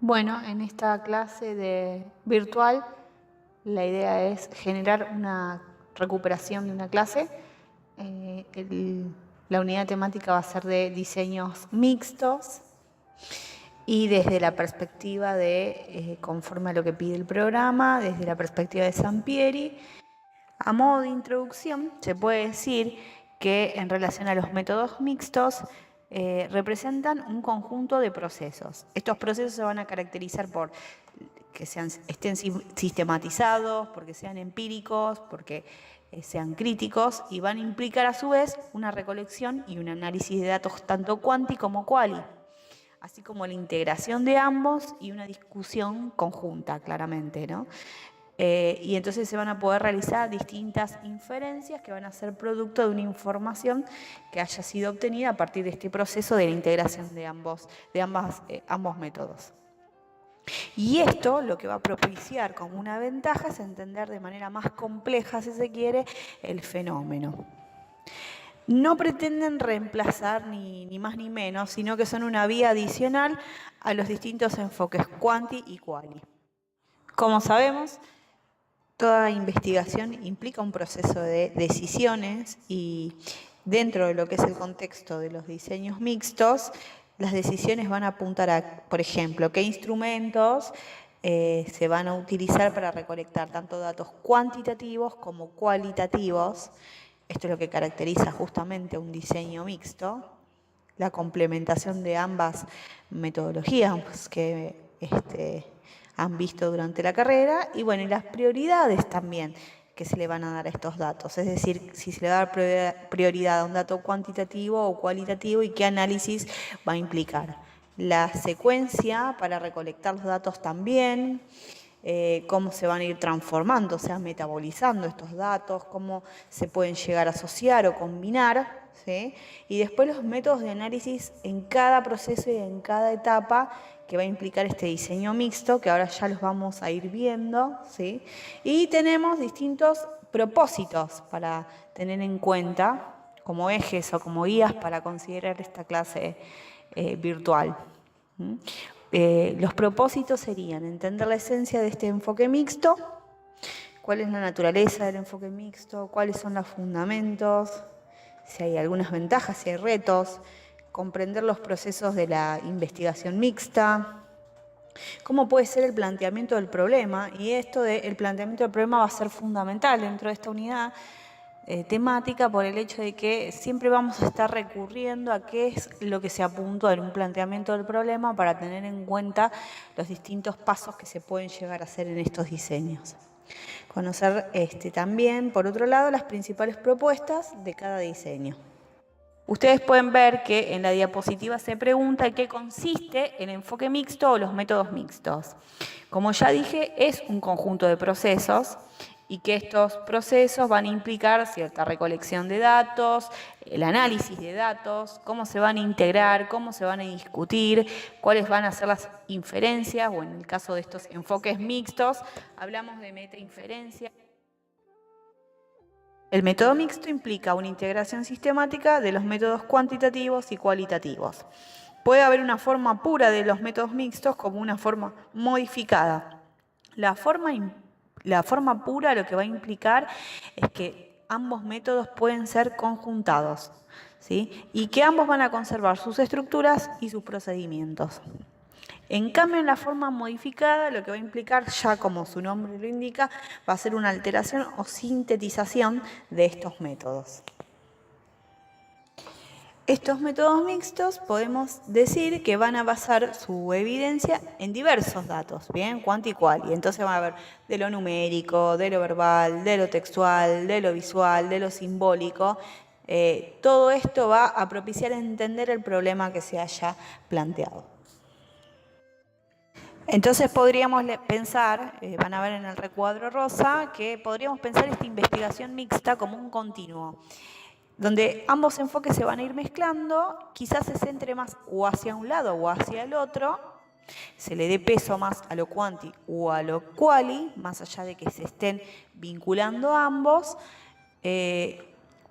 Bueno, en esta clase de virtual la idea es generar una recuperación de una clase. La unidad temática va a ser de diseños mixtos y desde la perspectiva de, conforme a lo que pide el programa, desde la perspectiva de Sampieri. A modo de introducción, se puede decir que en relación a los métodos mixtos, representan un conjunto de procesos. Estos procesos se van a caracterizar por que estén sistematizados, porque sean empíricos, porque sean críticos y van a implicar a su vez una recolección y un análisis de datos tanto cuanti como quali, así como la integración de ambos y una discusión conjunta, claramente, ¿no? Y entonces se van a poder realizar distintas inferencias que van a ser producto de una información que haya sido obtenida a partir de este proceso de la integración de ambos métodos. Y esto lo que va a propiciar como una ventaja es entender de manera más compleja, si se quiere, el fenómeno. No pretenden reemplazar ni más ni menos, sino que son una vía adicional a los distintos enfoques quanti y quali. Como sabemos, toda investigación implica un proceso de decisiones y dentro de lo que es el contexto de los diseños mixtos, las decisiones van a apuntar a, por ejemplo, qué instrumentos se van a utilizar para recolectar tanto datos cuantitativos como cualitativos. Esto es lo que caracteriza justamente un diseño mixto, la complementación de ambas metodologías que han visto durante la carrera y bueno, y las prioridades también que se le van a dar a estos datos, es decir, si se le va a dar prioridad a un dato cuantitativo o cualitativo y qué análisis va a implicar. La secuencia para recolectar los datos también, cómo se van a ir transformando, o sea, metabolizando estos datos, cómo se pueden llegar a asociar o combinar, ¿sí? Y después los métodos de análisis en cada proceso y en cada etapa que va a implicar este diseño mixto, que ahora ya los vamos a ir viendo, ¿sí? Y tenemos distintos propósitos para tener en cuenta como ejes o como guías para considerar esta clase virtual. Los propósitos serían entender la esencia de este enfoque mixto, cuál es la naturaleza del enfoque mixto, cuáles son los fundamentos, si hay algunas ventajas, si hay retos, comprender los procesos de la investigación mixta, cómo puede ser el planteamiento del problema, y esto del planteamiento del problema va a ser fundamental dentro de esta unidad temática por el hecho de que siempre vamos a estar recurriendo a qué es lo que se apuntó en un planteamiento del problema para tener en cuenta los distintos pasos que se pueden llegar a hacer en estos diseños. Conocer también, por otro lado, las principales propuestas de cada diseño. Ustedes pueden ver que en la diapositiva se pregunta en qué consiste el enfoque mixto o los métodos mixtos. Como ya dije, es un conjunto de procesos y que estos procesos van a implicar cierta recolección de datos, el análisis de datos, cómo se van a integrar, cómo se van a discutir, cuáles van a ser las inferencias, o en el caso de estos enfoques mixtos, hablamos de metainferencia. El método mixto implica una integración sistemática de los métodos cuantitativos y cualitativos. Puede haber una forma pura de los métodos mixtos como una forma modificada. La forma pura lo que va a implicar es que ambos métodos pueden ser conjuntados, ¿sí? Y que ambos van a conservar sus estructuras y sus procedimientos. En cambio, en la forma modificada, lo que va a implicar, ya como su nombre lo indica, va a ser una alteración o sintetización de estos métodos. Estos métodos mixtos podemos decir que van a basar su evidencia en diversos datos, ¿bien? Cuanti y quali. Entonces van a ver de lo numérico, de lo verbal, de lo textual, de lo visual, de lo simbólico. Todo esto va a propiciar entender el problema que se haya planteado. Entonces podríamos pensar, van a ver en el recuadro rosa, que podríamos pensar esta investigación mixta como un continuo, donde ambos enfoques se van a ir mezclando, quizás se centre más o hacia un lado o hacia el otro, se le dé peso más a lo quanti o a lo quali, más allá de que se estén vinculando ambos,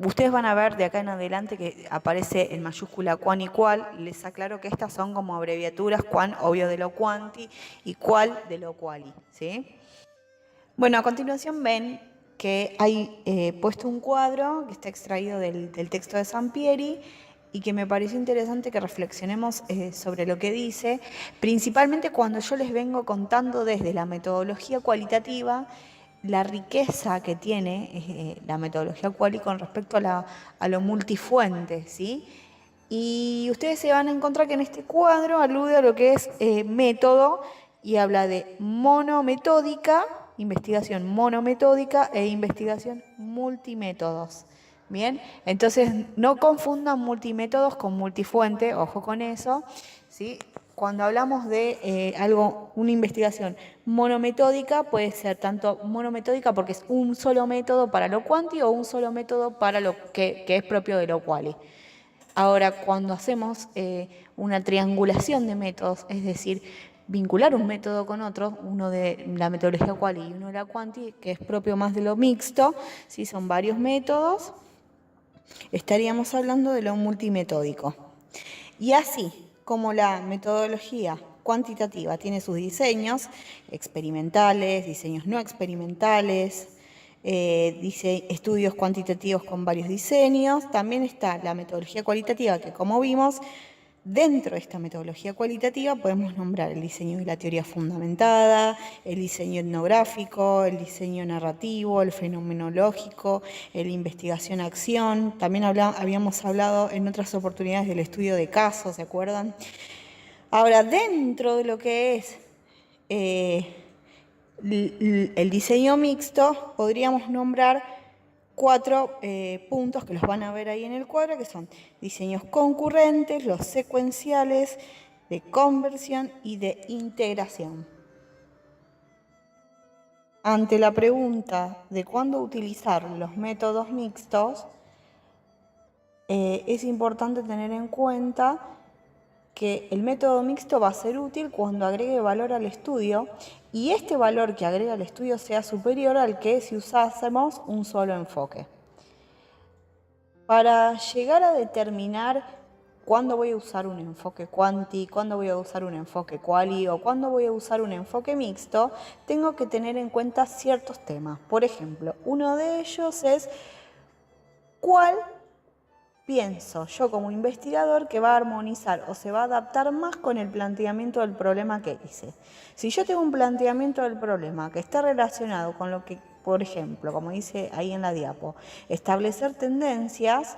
Ustedes van a ver de acá en adelante que aparece en mayúscula cuan y cual. Les aclaro que estas son como abreviaturas, cuan, obvio, de lo quanti, y cual, de lo quali, ¿sí? Bueno, a continuación ven que hay puesto un cuadro que está extraído del texto de Sampieri y que me pareció interesante que reflexionemos sobre lo que dice, principalmente cuando yo les vengo contando desde la metodología cualitativa la riqueza que tiene la metodología quali con respecto a lo multifuente, ¿sí? Y ustedes se van a encontrar que en este cuadro alude a lo que es método y habla de monometódica, investigación monometódica e investigación multimétodos. Bien, entonces no confundan multimétodos con multifuente, ojo con eso, ¿sí? Cuando hablamos de una investigación monometódica, puede ser tanto monometódica porque es un solo método para lo quanti o un solo método para lo que es propio de lo quali. Ahora, cuando hacemos una triangulación de métodos, es decir, vincular un método con otro, uno de la metodología quali y uno de la quanti, que es propio más de lo mixto, si son varios métodos, estaríamos hablando de lo multimetódico. Y así como la metodología cuantitativa tiene sus diseños experimentales, diseños no experimentales, dice estudios cuantitativos con varios diseños, también está la metodología cualitativa que, como vimos, dentro de esta metodología cualitativa podemos nombrar el diseño de la teoría fundamentada, el diseño etnográfico, el diseño narrativo, el fenomenológico, el investigación-acción. También habíamos hablado en otras oportunidades del estudio de casos, ¿se acuerdan? Ahora, dentro de lo que es el diseño mixto, podríamos nombrar 4 puntos que los van a ver ahí en el cuadro, que son diseños concurrentes, los secuenciales, de conversión y de integración. Ante la pregunta de cuándo utilizar los métodos mixtos, es importante tener en cuenta que el método mixto va a ser útil cuando agregue valor al estudio y este valor que agrega al estudio sea superior al que si usásemos un solo enfoque. Para llegar a determinar cuándo voy a usar un enfoque quanti, cuándo voy a usar un enfoque quali o cuándo voy a usar un enfoque mixto, tengo que tener en cuenta ciertos temas. Por ejemplo, uno de ellos es cuál pienso yo como investigador que va a armonizar o se va a adaptar más con el planteamiento del problema que hice. Si yo tengo un planteamiento del problema que está relacionado con lo que, por ejemplo, como dice ahí en la diapo, establecer tendencias,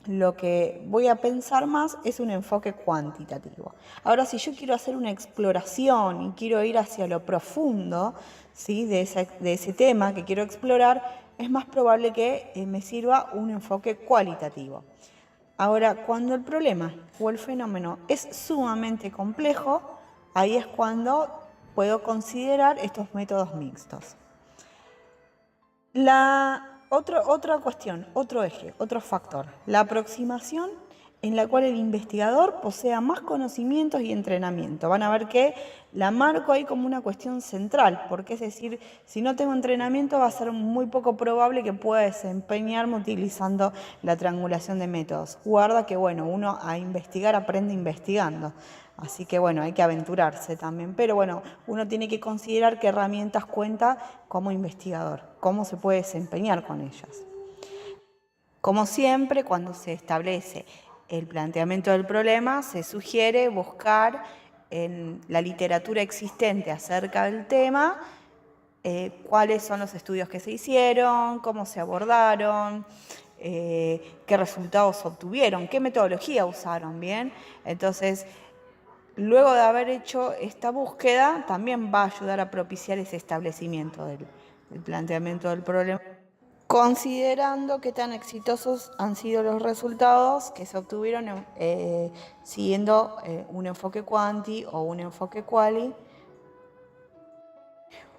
lo que voy a pensar más es un enfoque cuantitativo. Ahora, si yo quiero hacer una exploración y quiero ir hacia lo profundo, ¿sí?, de ese tema que quiero explorar, es más probable que me sirva un enfoque cualitativo. Ahora, cuando el problema o el fenómeno es sumamente complejo, ahí es cuando puedo considerar estos métodos mixtos. Otra cuestión, otro eje, otro factor, la aproximación en la cual el investigador posea más conocimientos y entrenamiento. Van a ver que la marco ahí como una cuestión central, porque es decir, si no tengo entrenamiento va a ser muy poco probable que pueda desempeñarme utilizando la triangulación de métodos. Guarda que, bueno, uno a investigar aprende investigando. Así que, bueno, hay que aventurarse también. Pero, bueno, uno tiene que considerar qué herramientas cuenta como investigador, cómo se puede desempeñar con ellas. Como siempre, cuando se establece el planteamiento del problema, se sugiere buscar en la literatura existente acerca del tema cuáles son los estudios que se hicieron, cómo se abordaron, qué resultados obtuvieron, qué metodología usaron, ¿bien? Entonces, luego de haber hecho esta búsqueda, también va a ayudar a propiciar ese establecimiento del planteamiento del problema, considerando qué tan exitosos han sido los resultados que se obtuvieron siguiendo un enfoque quanti o un enfoque quali.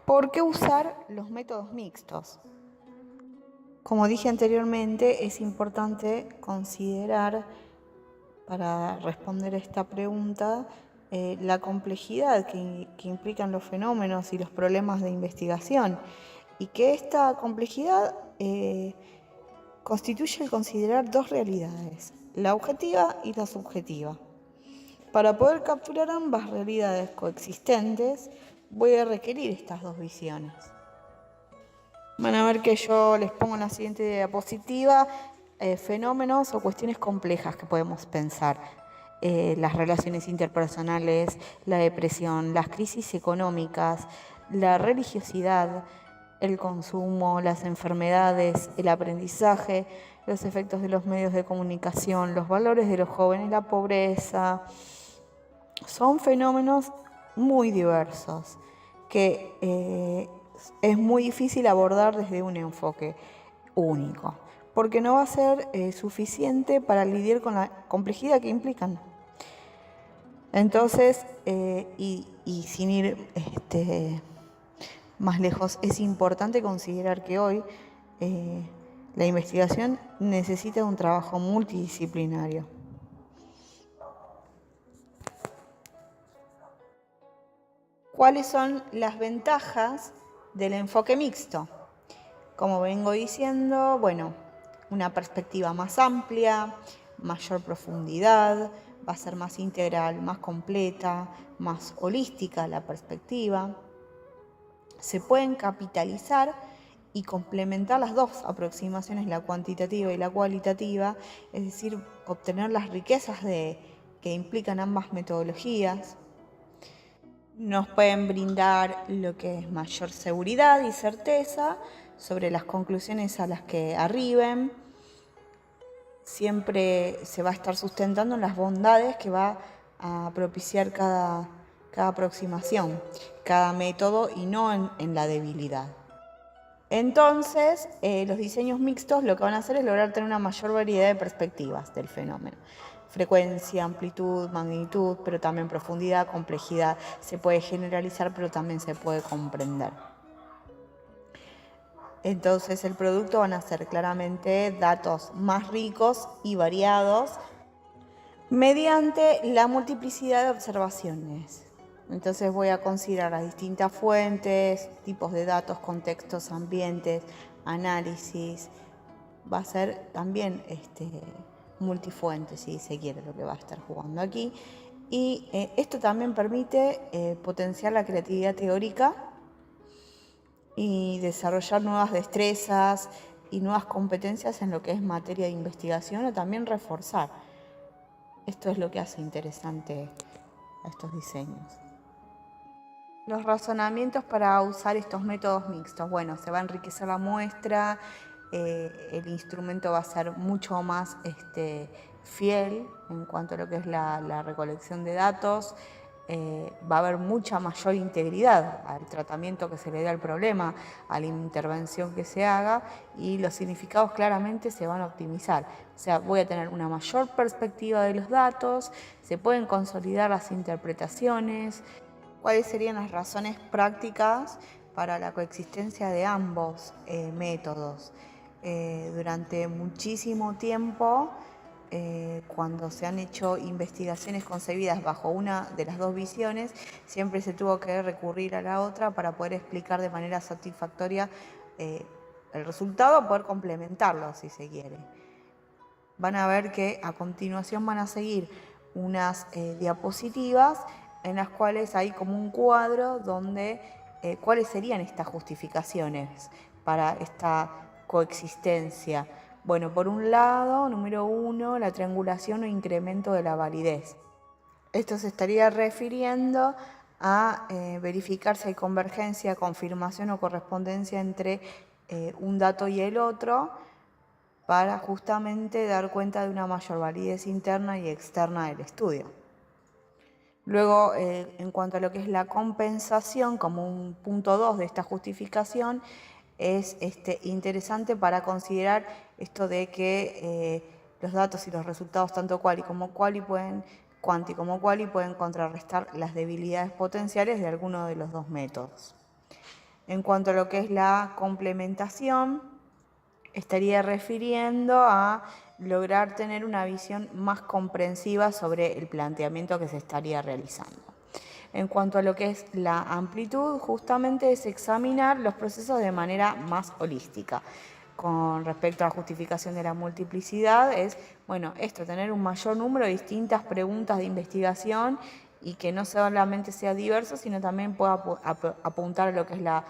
¿Por qué usar los métodos mixtos? Como dije anteriormente, es importante considerar, para responder esta pregunta, la complejidad que implican los fenómenos y los problemas de investigación, y que esta complejidad constituye el considerar dos realidades, la objetiva y la subjetiva. Para poder capturar ambas realidades coexistentes, voy a requerir estas dos visiones. Van a ver que yo les pongo en la siguiente diapositiva fenómenos o cuestiones complejas que podemos pensar. Las relaciones interpersonales, la depresión, las crisis económicas, la religiosidad, el consumo, las enfermedades, el aprendizaje, los efectos de los medios de comunicación, los valores de los jóvenes, la pobreza. Son fenómenos muy diversos que es muy difícil abordar desde un enfoque único, porque no va a ser suficiente para lidiar con la complejidad que implican. Entonces, y sin ir más lejos, es importante considerar que hoy la investigación necesita un trabajo multidisciplinario. ¿Cuáles son las ventajas del enfoque mixto? Como vengo diciendo, bueno, una perspectiva más amplia, mayor profundidad, va a ser más integral, más completa, más holística la perspectiva. Se pueden capitalizar y complementar las dos aproximaciones, la cuantitativa y la cualitativa, es decir, obtener las riquezas que implican ambas metodologías. Nos pueden brindar lo que es mayor seguridad y certeza sobre las conclusiones a las que arriben. Siempre se va a estar sustentando en las bondades que va a propiciar cada aproximación, cada método, y no en la debilidad. Entonces, los diseños mixtos lo que van a hacer es lograr tener una mayor variedad de perspectivas del fenómeno. Frecuencia, amplitud, magnitud, pero también profundidad, complejidad. Se puede generalizar, pero también se puede comprender. Entonces el producto van a ser claramente datos más ricos y variados mediante la multiplicidad de observaciones. Entonces voy a considerar las distintas fuentes, tipos de datos, contextos, ambientes, análisis. Va a ser también multifuente, si se quiere, lo que va a estar jugando aquí. Y esto también permite potenciar la creatividad teórica y desarrollar nuevas destrezas y nuevas competencias en lo que es materia de investigación, o también reforzar. Esto es lo que hace interesante a estos diseños. Los razonamientos para usar estos métodos mixtos. Bueno, se va a enriquecer la muestra, el instrumento va a ser mucho más fiel en cuanto a lo que es la recolección de datos. Va a haber mucha mayor integridad al tratamiento que se le dé al problema, a la intervención que se haga, y los significados claramente se van a optimizar. O sea, voy a tener una mayor perspectiva de los datos, se pueden consolidar las interpretaciones. ¿Cuáles serían las razones prácticas para la coexistencia de ambos métodos? Durante muchísimo tiempo, cuando se han hecho investigaciones concebidas bajo una de las dos visiones, siempre se tuvo que recurrir a la otra para poder explicar de manera satisfactoria el resultado, poder complementarlo si se quiere. Van a ver que a continuación van a seguir unas diapositivas en las cuales hay como un cuadro donde cuáles serían estas justificaciones para esta coexistencia. Bueno, por un lado, número 1, la triangulación o incremento de la validez. Esto se estaría refiriendo a verificar si hay convergencia, confirmación o correspondencia entre un dato y el otro, para justamente dar cuenta de una mayor validez interna y externa del estudio. Luego, en cuanto a lo que es la compensación, como un punto 2 de esta justificación, es interesante para considerar esto de que los datos y los resultados, tanto quali como quali, quanti como quali, pueden contrarrestar las debilidades potenciales de alguno de los dos métodos. En cuanto a lo que es la complementación, estaría refiriendo a lograr tener una visión más comprensiva sobre el planteamiento que se estaría realizando. En cuanto a lo que es la amplitud, justamente es examinar los procesos de manera más holística. con respecto a la justificación de la multiplicidad es, bueno, esto, tener un mayor número de distintas preguntas de investigación y que no solamente sea diverso, sino también pueda apuntar a lo que es la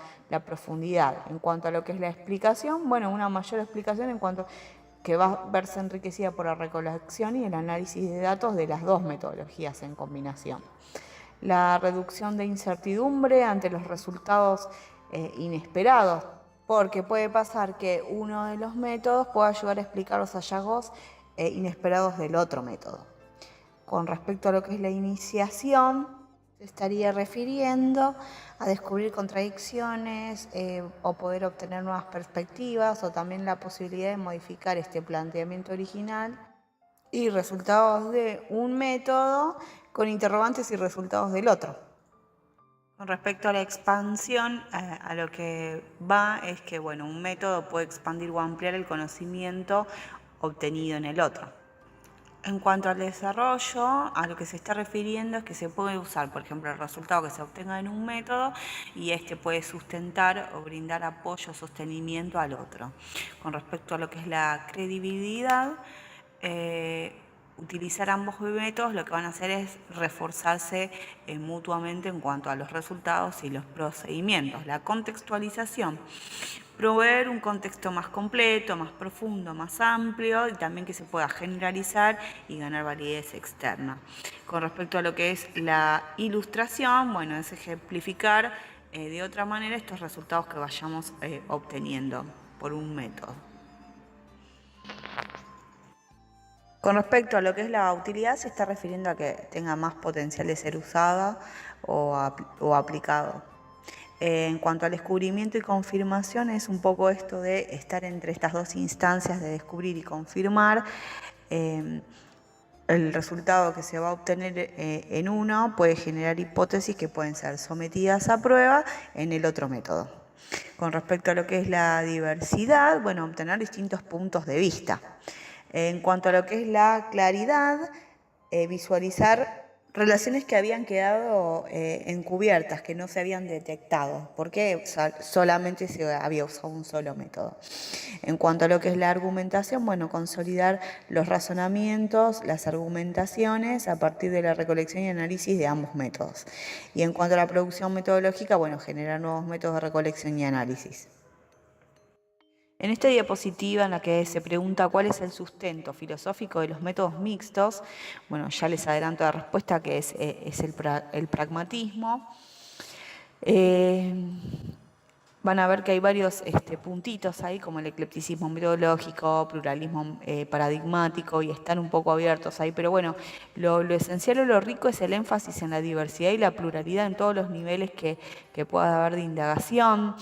profundidad. En cuanto a lo que es la explicación, bueno, una mayor explicación en cuanto que va a verse enriquecida por la recolección y el análisis de datos de las dos metodologías en combinación. La reducción de incertidumbre ante los resultados inesperados, porque puede pasar que uno de los métodos pueda ayudar a explicar los hallazgos inesperados del otro método. Con respecto a lo que es la iniciación, se estaría refiriendo a descubrir contradicciones o poder obtener nuevas perspectivas, o también la posibilidad de modificar este planteamiento original y resultados de un método con interrogantes y resultados del otro. Con respecto a la expansión, a lo que va es que, bueno, un método puede expandir o ampliar el conocimiento obtenido en el otro. En cuanto al desarrollo, a lo que se está refiriendo es que se puede usar, por ejemplo, el resultado que se obtenga en un método y este puede sustentar o brindar apoyo o sostenimiento al otro. Con respecto a lo que es la credibilidad, utilizar ambos métodos lo que van a hacer es reforzarse mutuamente en cuanto a los resultados y los procedimientos. La contextualización, proveer un contexto más completo, más profundo, más amplio y también que se pueda generalizar y ganar validez externa. Con respecto a lo que es la ilustración, bueno, es ejemplificar de otra manera estos resultados que vayamos obteniendo por un método. Con respecto a lo que es la utilidad, se está refiriendo a que tenga más potencial de ser usada o aplicado. En cuanto al descubrimiento y confirmación, es un poco esto de estar entre estas dos instancias de descubrir y confirmar. El resultado que se va a obtener en uno puede generar hipótesis que pueden ser sometidas a prueba en el otro método. Con respecto a lo que es la diversidad, bueno, obtener distintos puntos de vista. En cuanto a lo que es la claridad, visualizar relaciones que habían quedado encubiertas, que no se habían detectado, porque solamente se había usado un solo método. En cuanto a lo que es la argumentación, bueno, consolidar los razonamientos, las argumentaciones a partir de la recolección y análisis de ambos métodos. Y en cuanto a la producción metodológica, bueno, generar nuevos métodos de recolección y análisis. En esta diapositiva en la que se pregunta cuál es el sustento filosófico de los métodos mixtos, bueno, ya les adelanto la respuesta que es el pragmatismo. Van a ver que hay varios puntitos ahí, como el eclecticismo metodológico, pluralismo paradigmático, y están un poco abiertos ahí, pero bueno, lo esencial o lo rico es el énfasis en la diversidad y la pluralidad en todos los niveles que pueda haber de indagación,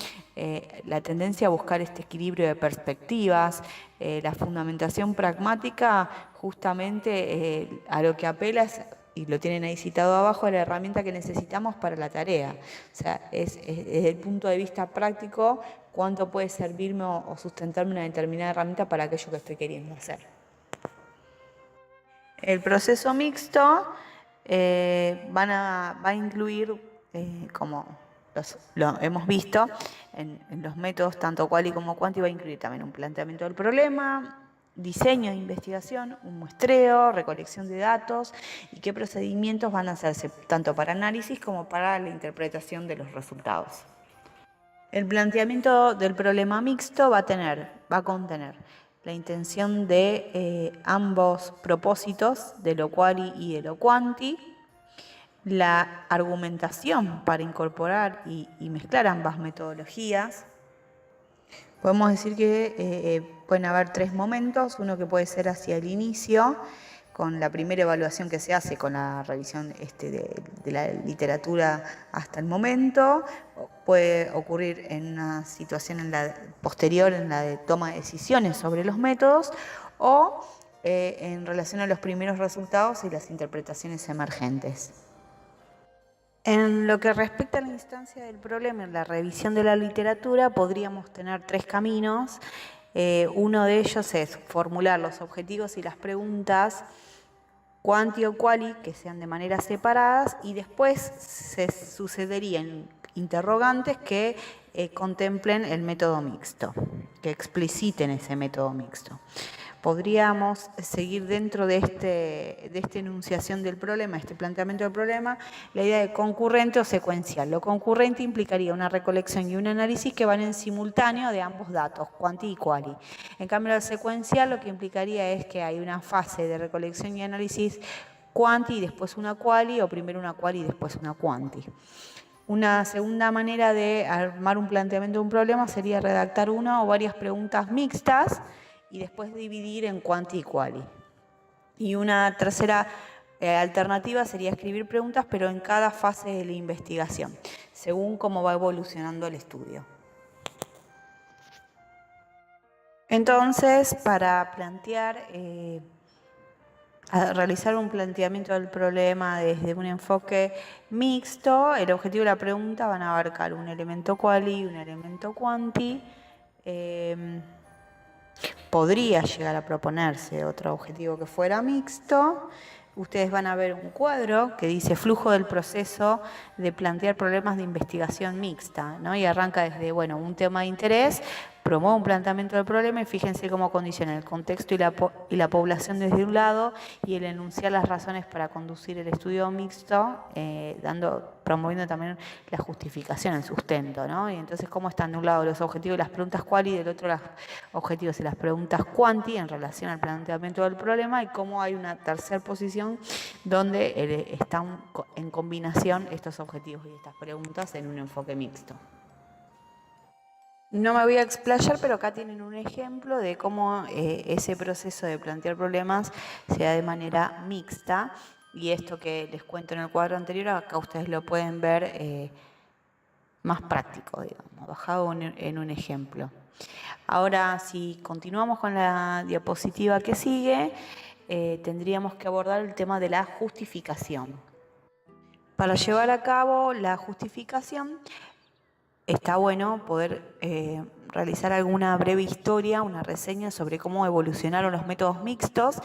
la tendencia a buscar este equilibrio de perspectivas, la fundamentación pragmática justamente a lo que apela es, y lo tienen ahí citado abajo, la herramienta que necesitamos para la tarea. O sea, es desde el punto de vista práctico, cuánto puede servirme o sustentarme una determinada herramienta para aquello que estoy queriendo hacer. El proceso mixto va a incluir, como lo hemos visto, en los métodos tanto quali como quanti, va a incluir también un planteamiento del problema, diseño de investigación, un muestreo, recolección de datos y qué procedimientos van a hacerse tanto para análisis como para la interpretación de los resultados. El planteamiento del problema mixto va a contener la intención de ambos propósitos, de lo quali y de lo quanti, la argumentación para incorporar y mezclar ambas metodologías. Podemos decir que pueden haber tres momentos, uno que puede ser hacia el inicio, con la primera evaluación que se hace con la revisión de la literatura hasta el momento, puede ocurrir en una situación posterior en la de toma de decisiones sobre los métodos, o en relación a los primeros resultados y las interpretaciones emergentes. En lo que respecta a la instancia del problema, en la revisión de la literatura, podríamos tener tres caminos. Uno de ellos es formular los objetivos y las preguntas quanti o quali, que sean de manera separadas, y después se sucederían interrogantes que contemplen el método mixto, que expliciten ese método mixto. Podríamos seguir dentro de esta enunciación del problema, este planteamiento del problema, la idea de concurrente o secuencial. Lo concurrente implicaría una recolección y un análisis que van en simultáneo de ambos datos, quanti y quali. En cambio, lo secuencial lo que implicaría es que hay una fase de recolección y análisis quanti y después una quali, o primero una quali y después una quanti. Una segunda manera de armar un planteamiento de un problema sería redactar una o varias preguntas mixtas y después dividir en quanti y quali. Y una tercera alternativa sería escribir preguntas, pero en cada fase de la investigación, según cómo va evolucionando el estudio. Entonces, para realizar un planteamiento del problema desde un enfoque mixto, el objetivo de la pregunta van a abarcar un elemento quali y un elemento quanti. Podría llegar a proponerse otro objetivo que fuera mixto. Ustedes van a ver un cuadro que dice flujo del proceso de plantear problemas de investigación mixta, ¿no? Y arranca desde, un tema de interés, promueve un planteamiento del problema y fíjense cómo condiciona el contexto y la población desde un lado y el enunciar las razones para conducir el estudio mixto, promoviendo también la justificación, el sustento, ¿no? Y entonces cómo están de un lado los objetivos y las preguntas quali y del otro los objetivos y las preguntas quanti en relación al planteamiento del problema y cómo hay una tercera posición donde están en combinación estos objetivos y estas preguntas en un enfoque mixto. No me voy a explayar, pero acá tienen un ejemplo de cómo ese proceso de plantear problemas se da de manera mixta. Y esto que les cuento en el cuadro anterior, acá ustedes lo pueden ver más práctico, digamos, bajado en un ejemplo. Ahora, si continuamos con la diapositiva que sigue, tendríamos que abordar el tema de la justificación. Para llevar a cabo la justificación, está bueno poder realizar alguna breve historia, una reseña sobre cómo evolucionaron los métodos mixtos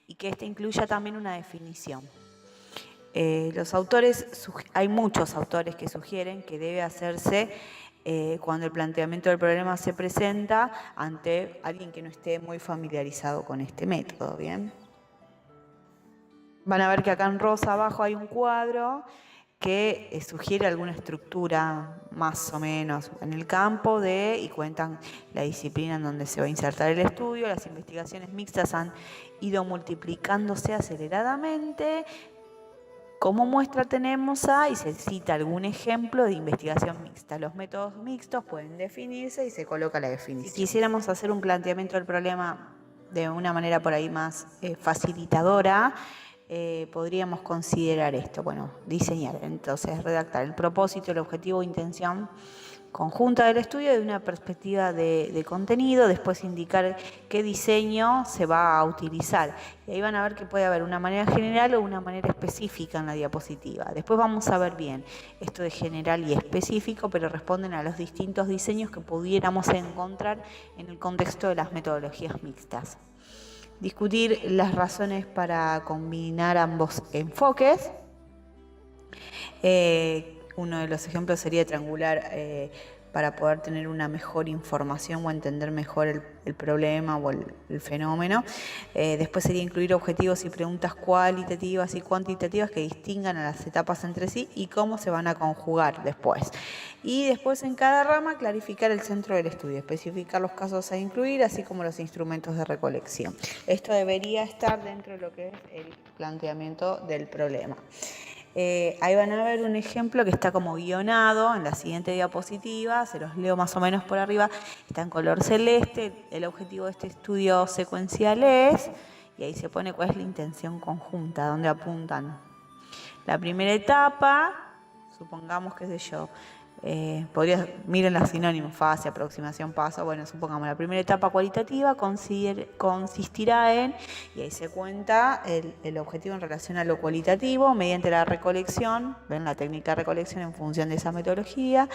y que ésta incluya también una definición. Hay muchos autores que sugieren que debe hacerse cuando el planteamiento del problema se presenta ante alguien que no esté muy familiarizado con este método, ¿bien? Van a ver que acá en rosa abajo hay un cuadro que sugiere alguna estructura más o menos en el campo y cuentan la disciplina en donde se va a insertar el estudio. Las investigaciones mixtas han ido multiplicándose aceleradamente. Como muestra tenemos y se cita algún ejemplo de investigación mixta. Los métodos mixtos pueden definirse y se coloca la definición. Si quisiéramos hacer un planteamiento del problema de una manera por ahí más facilitadora, podríamos considerar esto, diseñar, entonces redactar el propósito, el objetivo, intención conjunta del estudio de una perspectiva de contenido, después indicar qué diseño se va a utilizar. Y ahí van a ver que puede haber una manera general o una manera específica en la diapositiva. Después vamos a ver bien esto de general y específico, pero responden a los distintos diseños que pudiéramos encontrar en el contexto de las metodologías mixtas. Discutir las razones para combinar ambos enfoques. Uno de los ejemplos sería triangular para poder tener una mejor información o entender mejor el problema o el fenómeno. Después sería incluir objetivos y preguntas cualitativas y cuantitativas que distingan a las etapas entre sí y cómo se van a conjugar después. Y después en cada rama clarificar el centro del estudio, especificar los casos a incluir, así como los instrumentos de recolección. Esto debería estar dentro de lo que es el planteamiento del problema. Ahí van a ver un ejemplo que está como guionado en la siguiente diapositiva, se los leo más o menos por arriba, está en color celeste, el objetivo de este estudio secuencial es, y ahí se pone cuál es la intención conjunta, dónde apuntan. La primera etapa, supongamos, qué sé yo, miren los sinónimos, fase, aproximación, paso, supongamos la primera etapa cualitativa consistirá en, y ahí se cuenta el objetivo en relación a lo cualitativo mediante la recolección, ven la técnica de recolección en función de esa metodología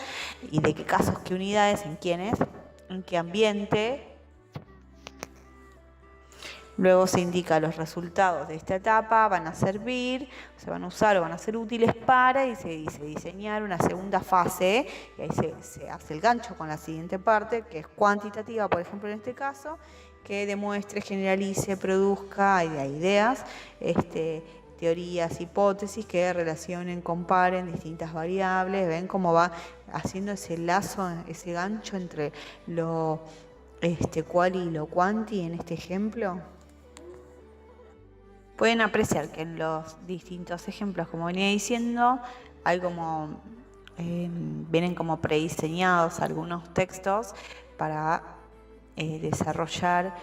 y de qué casos, qué unidades, en quiénes, en qué ambiente. Luego se indica los resultados de esta etapa, van a servir, se van a usar o van a ser útiles para, y se dice diseñar una segunda fase, y ahí se hace el gancho con la siguiente parte, que es cuantitativa, por ejemplo, en este caso, que demuestre, generalice, produzca ideas, teorías, hipótesis que relacionen, comparen distintas variables. Ven cómo va haciendo ese lazo, ese gancho entre lo quali y lo quanti en este ejemplo. Pueden apreciar que en los distintos ejemplos, como venía diciendo, hay como vienen como prediseñados algunos textos para desarrollar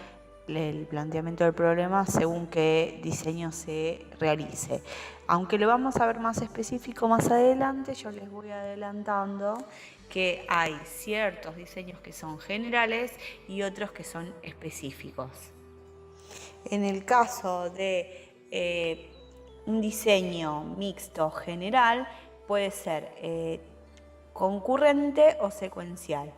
el planteamiento del problema según qué diseño se realice. Aunque lo vamos a ver más específico más adelante, yo les voy adelantando que hay ciertos diseños que son generales y otros que son específicos. En el caso de un diseño mixto general, puede ser concurrente o secuencial.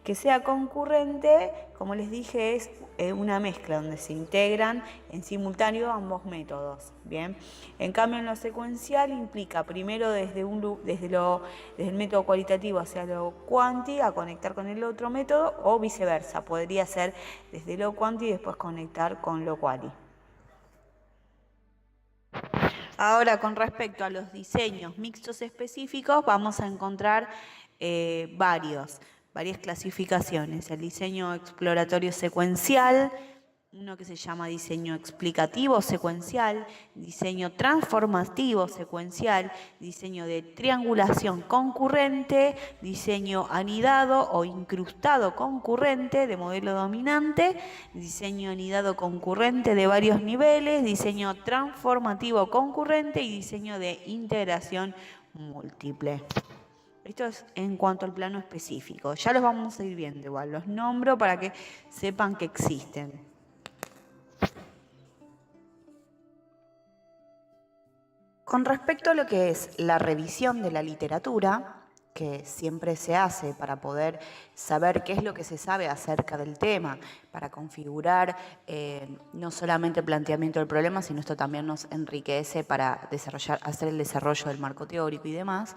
Que sea concurrente, como les dije, es una mezcla donde se integran en simultáneo ambos métodos. Bien. En cambio, en lo secuencial implica primero desde el método cualitativo hacia lo quanti a conectar con el otro método, o viceversa. Podría ser desde lo quanti y después conectar con lo quali. Ahora, con respecto a los diseños mixtos específicos, vamos a encontrar varias clasificaciones. El diseño exploratorio secuencial, uno que se llama diseño explicativo secuencial, diseño transformativo secuencial, diseño de triangulación concurrente, diseño anidado o incrustado concurrente de modelo dominante, diseño anidado concurrente de varios niveles, diseño transformativo concurrente y diseño de integración múltiple. Esto es en cuanto al plano específico. Ya los vamos a ir viendo igual, los nombro para que sepan que existen. Con respecto a lo que es la revisión de la literatura, que siempre se hace para poder saber qué es lo que se sabe acerca del tema, para configurar no solamente el planteamiento del problema, sino esto también nos enriquece para hacer el desarrollo del marco teórico y demás.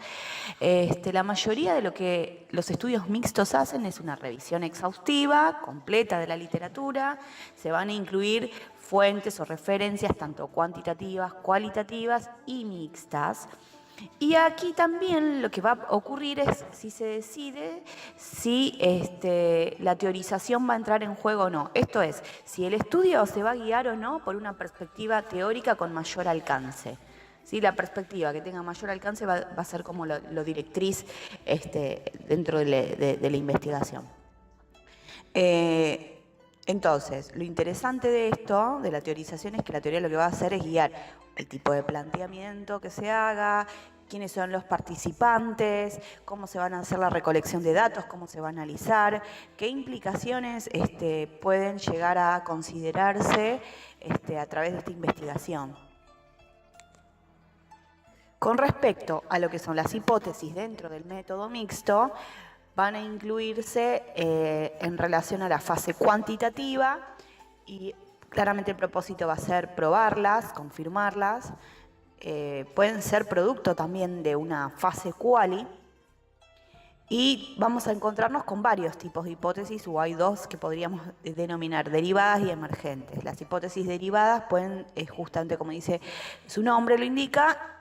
La mayoría de lo que los estudios mixtos hacen es una revisión exhaustiva, completa de la literatura. Se van a incluir fuentes o referencias tanto cuantitativas, cualitativas y mixtas. Y aquí también lo que va a ocurrir es si se decide si la teorización va a entrar en juego o no. Esto es, si el estudio se va a guiar o no por una perspectiva teórica con mayor alcance. ¿Sí? La perspectiva que tenga mayor alcance va a ser como lo directriz dentro de la investigación. Entonces, lo interesante de esto, de la teorización, es que la teoría lo que va a hacer es guiar el tipo de planteamiento que se haga, quiénes son los participantes, cómo se van a hacer la recolección de datos, cómo se va a analizar, qué implicaciones pueden llegar a considerarse a través de esta investigación. Con respecto a lo que son las hipótesis dentro del método mixto, van a incluirse en relación a la fase cuantitativa y claramente el propósito va a ser probarlas, confirmarlas. Pueden ser producto también de una fase quali y vamos a encontrarnos con varios tipos de hipótesis, o hay dos que podríamos denominar derivadas y emergentes. Las hipótesis derivadas pueden, justamente como dice su nombre lo indica,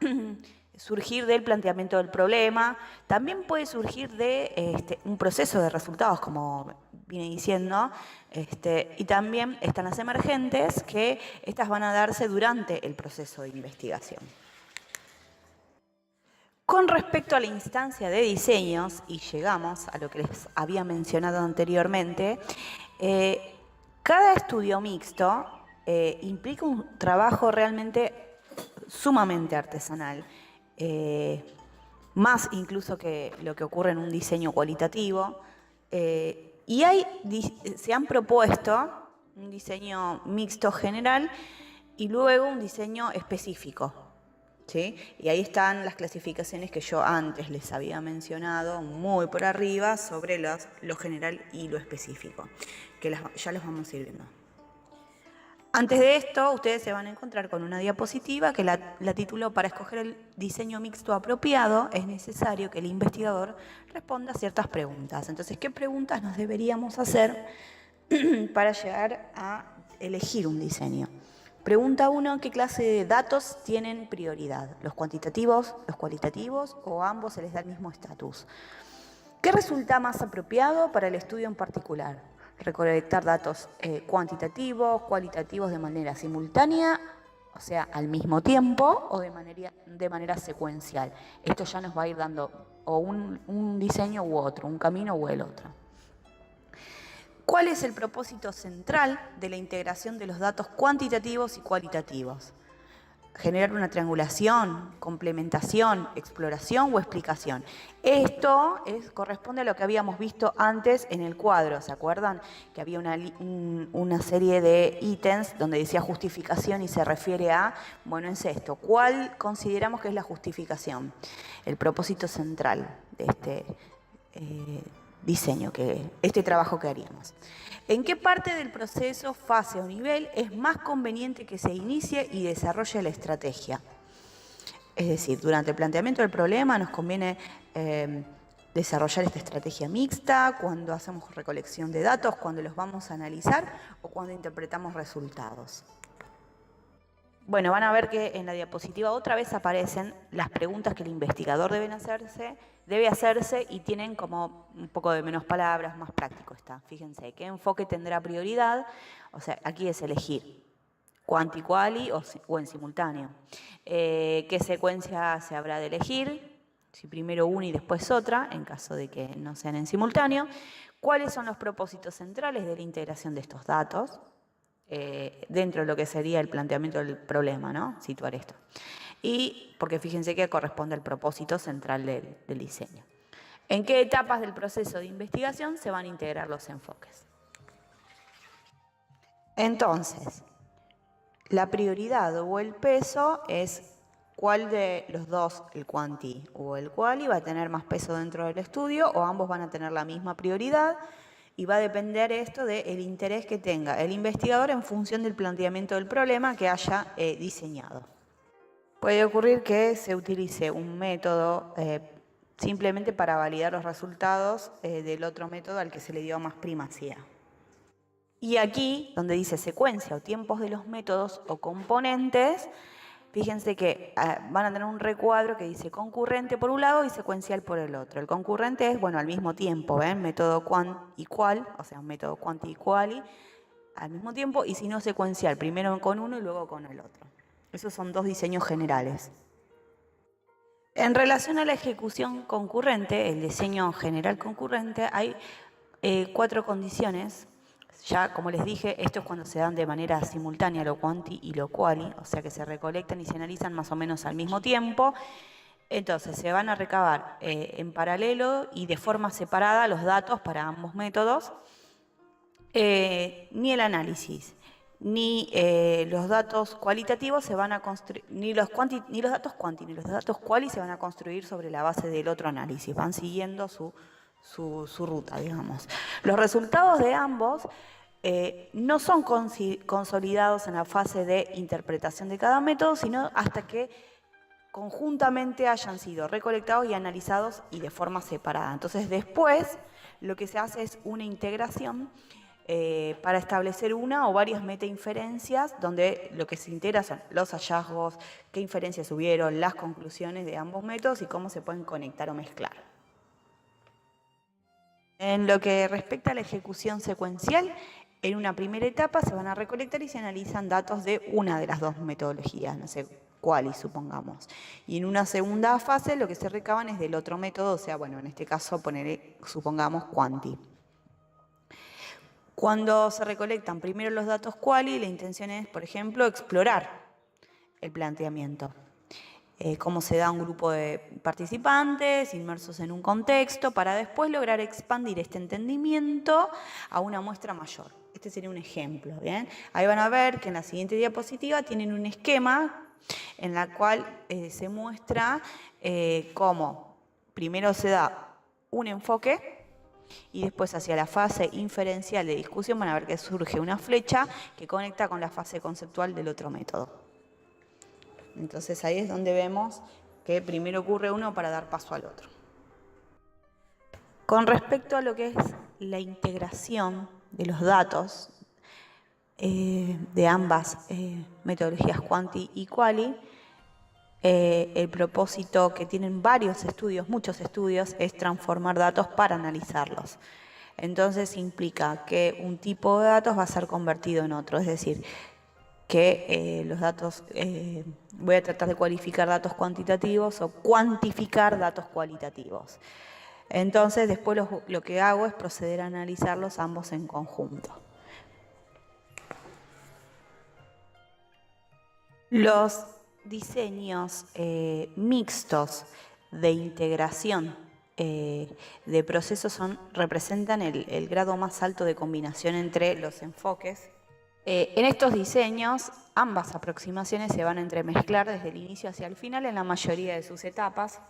surgir del planteamiento del problema. También puede surgir de un proceso de resultados, como viene diciendo, y también están las emergentes, que estas van a darse durante el proceso de investigación. Con respecto a la instancia de diseños, y llegamos a lo que les había mencionado anteriormente, cada estudio mixto implica un trabajo realmente sumamente artesanal, más incluso que lo que ocurre en un diseño cualitativo, y se han propuesto un diseño mixto general y luego un diseño específico. ¿Sí? Y ahí están las clasificaciones que yo antes les había mencionado muy por arriba sobre lo general y lo específico, que ya los vamos a ir viendo. Antes de esto, ustedes se van a encontrar con una diapositiva que la tituló: para escoger el diseño mixto apropiado, es necesario que el investigador responda a ciertas preguntas. Entonces, ¿qué preguntas nos deberíamos hacer para llegar a elegir un diseño? Pregunta 1, ¿qué clase de datos tienen prioridad? ¿Los cuantitativos, los cualitativos o a ambos se les da el mismo estatus? ¿Qué resulta más apropiado para el estudio en particular? Recolectar datos cuantitativos, cualitativos de manera simultánea, o sea, al mismo tiempo, o de manera secuencial. Esto ya nos va a ir dando o un diseño u otro, un camino u el otro. ¿Cuál es el propósito central de la integración de los datos cuantitativos y cualitativos? Generar una triangulación, complementación, exploración o explicación. Esto corresponde a lo que habíamos visto antes en el cuadro, ¿se acuerdan? Que había una serie de ítems donde decía justificación y se refiere a, bueno, es esto. ¿Cuál consideramos que es la justificación? El propósito central de este diseño, este trabajo que haríamos. ¿En qué parte del proceso, fase o nivel es más conveniente que se inicie y desarrolle la estrategia? Es decir, durante el planteamiento del problema nos conviene desarrollar esta estrategia mixta, cuando hacemos recolección de datos, cuando los vamos a analizar o cuando interpretamos resultados. Bueno, van a ver que en la diapositiva otra vez aparecen las preguntas que el investigador debe hacerse y tienen como un poco de menos palabras, más práctico está. Fíjense, ¿qué enfoque tendrá prioridad? O sea, aquí es elegir cuanti-quali o en simultáneo. ¿Qué secuencia se habrá de elegir? Si primero una y después otra, en caso de que no sean en simultáneo. ¿Cuáles son los propósitos centrales de la integración de estos datos? Dentro de lo que sería el planteamiento del problema, ¿no? Situar esto. Y porque fíjense que corresponde al propósito central del diseño. ¿En qué etapas del proceso de investigación se van a integrar los enfoques? Entonces, la prioridad o el peso es cuál de los dos, el cuanti o el quali, va a tener más peso dentro del estudio, o ambos van a tener la misma prioridad. Y va a depender esto del interés que tenga el investigador en función del planteamiento del problema que haya diseñado. Puede ocurrir que se utilice un método simplemente para validar los resultados del otro método al que se le dio más primacía. Y aquí, donde dice secuencia o tiempos de los métodos o componentes, fíjense que van a tener un recuadro que dice concurrente por un lado y secuencial por el otro. El concurrente es, bueno, al mismo tiempo, ¿ven? Método quant y qual, o sea, un método quanti y quali, al mismo tiempo, y si no secuencial, primero con uno y luego con el otro. Esos son dos diseños generales. En relación a la ejecución concurrente, el diseño general concurrente, hay 4 condiciones. Ya, como les dije, esto es cuando se dan de manera simultánea lo quanti y lo quali, o sea que se recolectan y se analizan más o menos al mismo tiempo. Entonces, se van a recabar en paralelo y de forma separada los datos para ambos métodos. Ni el análisis, ni los datos cualitativos se van a construir, ni los datos quanti, ni los datos quali se van a construir sobre la base del otro análisis, van siguiendo su ruta, digamos. Los resultados de ambos no son consolidados en la fase de interpretación de cada método, sino hasta que conjuntamente hayan sido recolectados y analizados y de forma separada. Entonces, después lo que se hace es una integración para establecer una o varias metainferencias, donde lo que se integra son los hallazgos, qué inferencias hubieron, las conclusiones de ambos métodos y cómo se pueden conectar o mezclar. En lo que respecta a la ejecución secuencial, en una primera etapa se van a recolectar y se analizan datos de una de las dos metodologías, no sé cuál, supongamos. Y en una segunda fase lo que se recaban es del otro método, o sea, bueno, en este caso supongamos quanti. Cuando se recolectan primero los datos quali, la intención es, por ejemplo, explorar el planteamiento. Cómo se da un grupo de participantes inmersos en un contexto para después lograr expandir este entendimiento a una muestra mayor. Este sería un ejemplo, ¿bien? Ahí van a ver que en la siguiente diapositiva tienen un esquema en la cual se muestra cómo primero se da un enfoque Y después hacia la fase inferencial de discusión van a ver que surge una flecha que conecta con la fase conceptual del otro método. Entonces ahí es donde vemos que primero ocurre uno para dar paso al otro. Con respecto a lo que es la integración de los datos de ambas metodologías Quanti y Quali, el propósito que tienen varios estudios, muchos estudios, es transformar datos para analizarlos. Entonces implica que un tipo de datos va a ser convertido en otro, es decir, que los datos, voy a tratar de cualificar datos cuantitativos o cuantificar datos cualitativos. Entonces después lo que hago es proceder a analizarlos ambos en conjunto. Los diseños mixtos de integración de procesos representan el grado más alto de combinación entre los enfoques. En estos diseños, ambas aproximaciones se van a entremezclar desde el inicio hacia el final en la mayoría de sus etapas.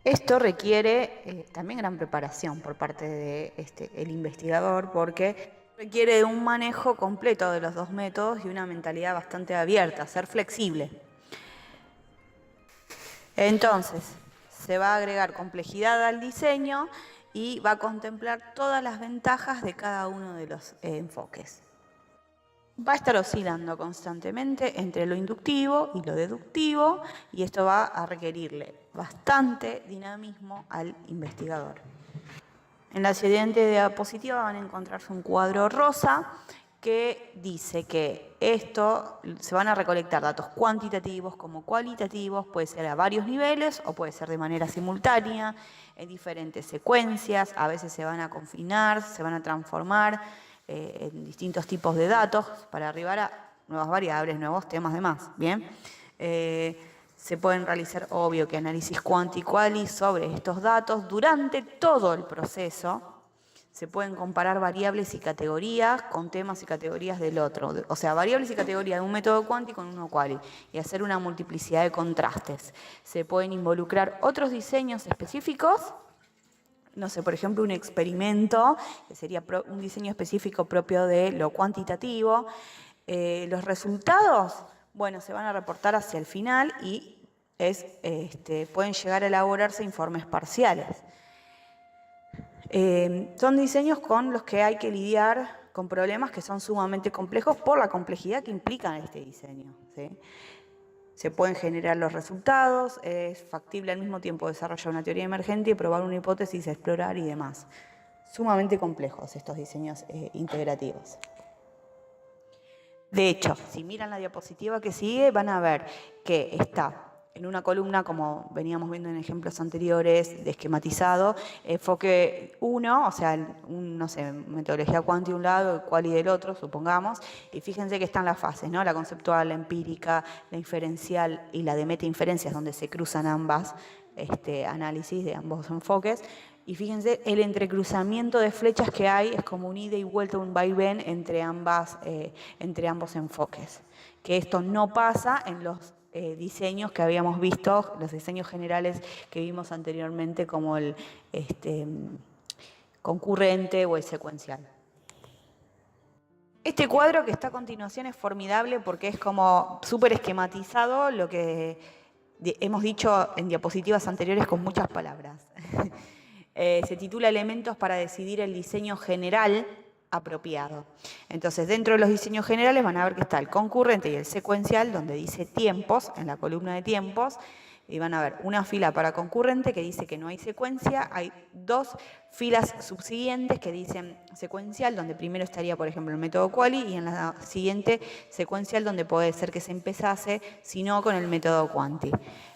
Esto requiere también gran preparación por parte del investigador, porque requiere de un manejo completo de los dos métodos y una mentalidad bastante abierta, ser flexible. Entonces, se va a agregar complejidad al diseño y va a contemplar todas las ventajas de cada uno de los enfoques. Va a estar oscilando constantemente entre lo inductivo y lo deductivo, y esto va a requerirle bastante dinamismo al investigador. En la siguiente diapositiva van a encontrarse un cuadro rosa que dice que esto se van a recolectar datos cuantitativos como cualitativos, puede ser a varios niveles o puede ser de manera simultánea, en diferentes secuencias, a veces se van a confinar, se van a transformar en distintos tipos de datos para arribar a nuevas variables, nuevos temas, demás. Bien, se pueden realizar, obvio, que análisis quanti y quali sobre estos datos durante todo el proceso. Se pueden comparar variables y categorías con temas y categorías del otro, o sea, variables y categorías de un método quanti con uno quali, y hacer una multiplicidad de contrastes. Se pueden involucrar otros diseños específicos. No sé, por ejemplo, un experimento, que sería un diseño específico propio de lo cuantitativo. Los resultados, bueno, se van a reportar hacia el final y pueden llegar a elaborarse informes parciales. Son diseños con los que hay que lidiar con problemas que son sumamente complejos por la complejidad que implican este diseño, ¿sí? Se pueden generar los resultados, es factible al mismo tiempo desarrollar una teoría emergente y probar una hipótesis, explorar y demás. Sumamente complejos estos diseños integrativos. De hecho, si miran la diapositiva que sigue, van a ver que está en una columna, como veníamos viendo en ejemplos anteriores, de esquematizado, enfoque 1, o sea, no sé, metodología quanti de un lado, quali del otro, supongamos, y fíjense que están las fases, ¿no? La conceptual, la empírica, la inferencial y la de metainferencias, donde se cruzan ambas análisis de ambos enfoques. Y fíjense, el entrecruzamiento de flechas que hay es como un ida y vuelta, un vaivén entre ambos enfoques. Que esto no pasa en los diseños que habíamos visto, los diseños generales que vimos anteriormente, como el concurrente o el secuencial. Este cuadro que está a continuación es formidable porque es como súper esquematizado lo que hemos dicho en diapositivas anteriores con muchas palabras. Se titula Elementos para decidir el diseño general apropiado. Entonces, dentro de los diseños generales van a ver que está el concurrente y el secuencial, donde dice tiempos, en la columna de tiempos, y van a ver una fila para concurrente que dice que no hay secuencia, hay dos filas subsiguientes que dicen secuencial, donde primero estaría, por ejemplo, el método quali, y en la siguiente secuencial, donde puede ser que se empezase, si no, con el método quanti.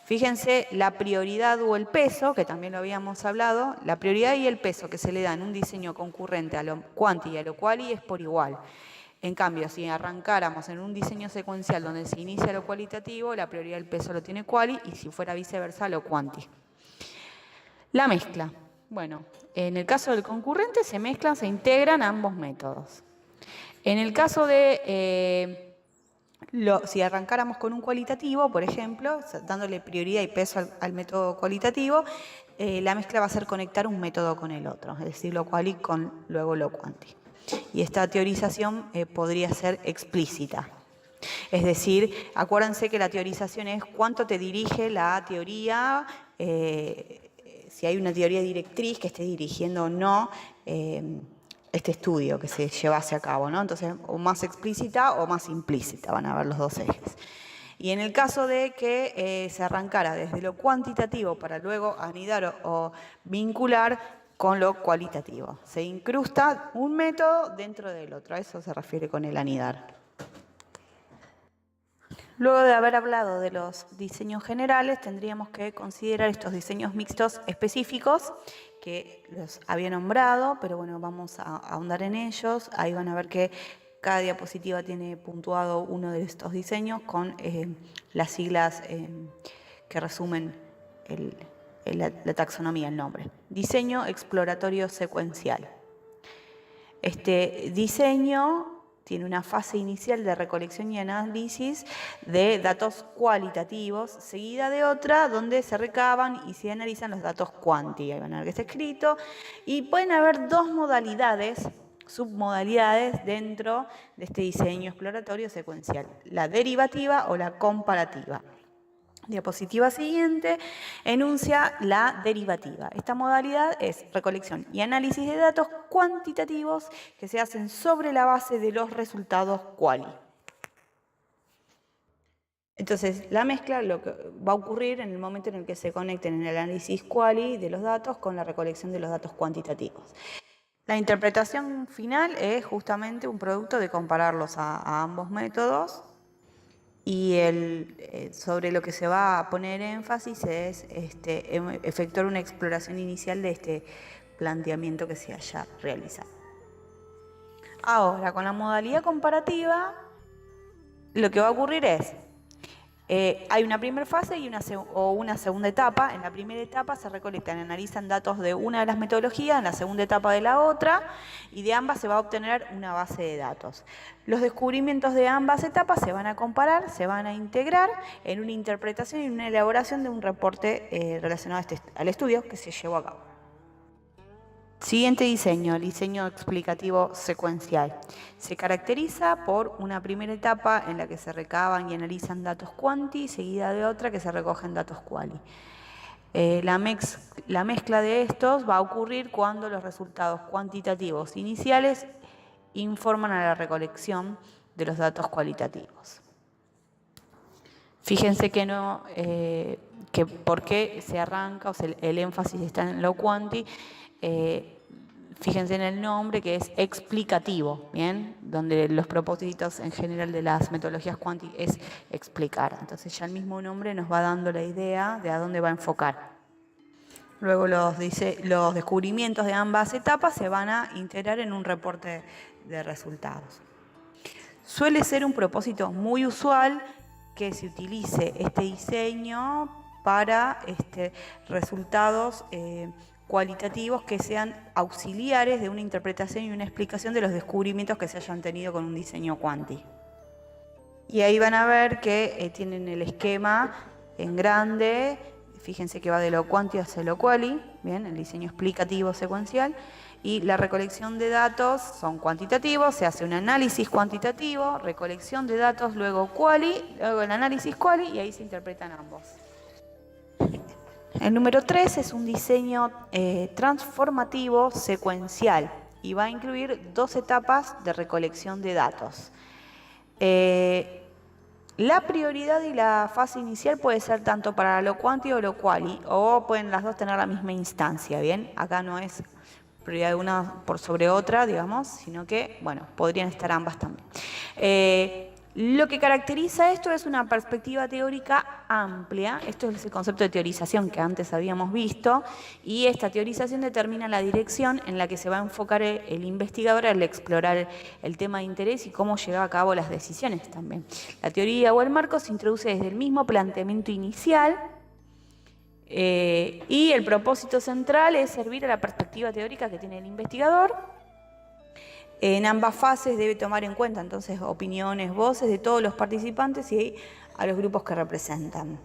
Fíjense la prioridad o el peso, que también lo habíamos hablado, la prioridad y el peso que se le da en un diseño concurrente a lo quanti y a lo quali es por igual. En cambio, si arrancáramos en un diseño secuencial donde se inicia lo cualitativo, la prioridad del peso lo tiene quali, y si fuera viceversa, lo quanti. La mezcla. Bueno, en el caso del concurrente se mezclan, se integran ambos métodos. En el caso de si arrancáramos con un cualitativo, por ejemplo, dándole prioridad y peso al método cualitativo, la mezcla va a ser conectar un método con el otro, es decir, lo quali con luego lo quanti. Y esta teorización podría ser explícita. Es decir, acuérdense que la teorización es cuánto te dirige la teoría, si hay una teoría directriz que esté dirigiendo o no este estudio que se llevase a cabo, ¿no? Entonces, o más explícita o más implícita, van a ver los dos ejes. Y en el caso de que se arrancara desde lo cuantitativo para luego anidar o vincular con lo cualitativo. Se incrusta un método dentro del otro, a eso se refiere con el anidar. Luego de haber hablado de los diseños generales, tendríamos que considerar estos diseños mixtos específicos que los había nombrado, pero bueno, vamos a ahondar en ellos. Ahí van a ver que cada diapositiva tiene puntuado uno de estos diseños con las siglas que resumen la taxonomía, el nombre. Diseño exploratorio secuencial. Este diseño tiene una fase inicial de recolección y análisis de datos cualitativos, seguida de otra donde se recaban y se analizan los datos cuanti. Ahí van a ver que está escrito. Y pueden haber dos modalidades, submodalidades dentro de este diseño exploratorio secuencial: la derivativa o la comparativa. Diapositiva siguiente enuncia la derivativa. Esta modalidad es recolección y análisis de datos cuantitativos que se hacen sobre la base de los resultados quali. Entonces, la mezcla lo que va a ocurrir en el momento en el que se conecten en el análisis quali de los datos con la recolección de los datos cuantitativos. La interpretación final es justamente un producto de compararlos a ambos métodos. Y sobre lo que se va a poner énfasis es efectuar una exploración inicial de este planteamiento que se haya realizado. Ahora, con la modalidad comparativa, lo que va a ocurrir es, hay una primera fase y una segunda etapa. En la primera etapa se recolectan y analizan datos de una de las metodologías, en la segunda etapa de la otra, y de ambas se va a obtener una base de datos. Los descubrimientos de ambas etapas se van a comparar, se van a integrar en una interpretación y una elaboración de un reporte relacionado al estudio que se llevó a cabo. Siguiente diseño, el diseño explicativo secuencial. Se caracteriza por una primera etapa en la que se recaban y analizan datos quanti, seguida de otra que se recogen datos quali. La mezcla de estos va a ocurrir cuando los resultados cuantitativos iniciales informan a la recolección de los datos cualitativos. Fíjense que por qué se arranca, o sea, el énfasis está en lo quanti. Fíjense en el nombre, que es explicativo, ¿bien? Donde los propósitos en general de las metodologías quanti es explicar. Entonces ya el mismo nombre nos va dando la idea de a dónde va a enfocar. Luego los descubrimientos de ambas etapas se van a integrar en un reporte de resultados. Suele ser un propósito muy usual que se utilice este diseño para resultados cualitativos que sean auxiliares de una interpretación y una explicación de los descubrimientos que se hayan tenido con un diseño quanti. Y ahí van a ver que tienen el esquema en grande. Fíjense que va de lo quanti hacia lo quali, bien, el diseño explicativo secuencial. Y la recolección de datos son cuantitativos, se hace un análisis cuantitativo, recolección de datos, luego quali, luego el análisis quali, y ahí se interpretan ambos. El número 3 es un diseño transformativo secuencial y va a incluir dos etapas de recolección de datos. La prioridad y la fase inicial puede ser tanto para lo quanti o lo quali, o pueden las dos tener la misma instancia, ¿bien? Acá no es prioridad de una por sobre otra, digamos, sino que, bueno, podrían estar ambas también. Lo que caracteriza esto es una perspectiva teórica amplia. Esto es el concepto de teorización que antes habíamos visto, y esta teorización determina la dirección en la que se va a enfocar el investigador al explorar el tema de interés y cómo lleva a cabo las decisiones también. La teoría o el marco se introduce desde el mismo planteamiento inicial, y el propósito central es servir a la perspectiva teórica que tiene el investigador. En ambas fases debe tomar en cuenta entonces opiniones, voces de todos los participantes y a los grupos que representan.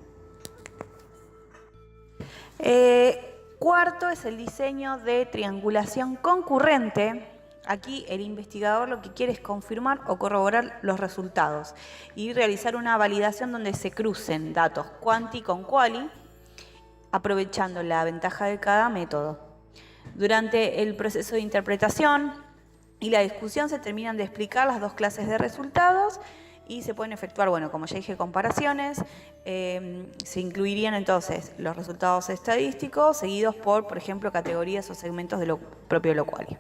Cuarto es el diseño de triangulación concurrente. Aquí el investigador lo que quiere es confirmar o corroborar los resultados y realizar una validación donde se crucen datos quanti con quali, aprovechando la ventaja de cada método. Durante el proceso de interpretación y la discusión se terminan de explicar las dos clases de resultados y se pueden efectuar, bueno, como ya dije, comparaciones. Se incluirían entonces los resultados estadísticos seguidos por ejemplo, categorías o segmentos de lo propio de lo quali.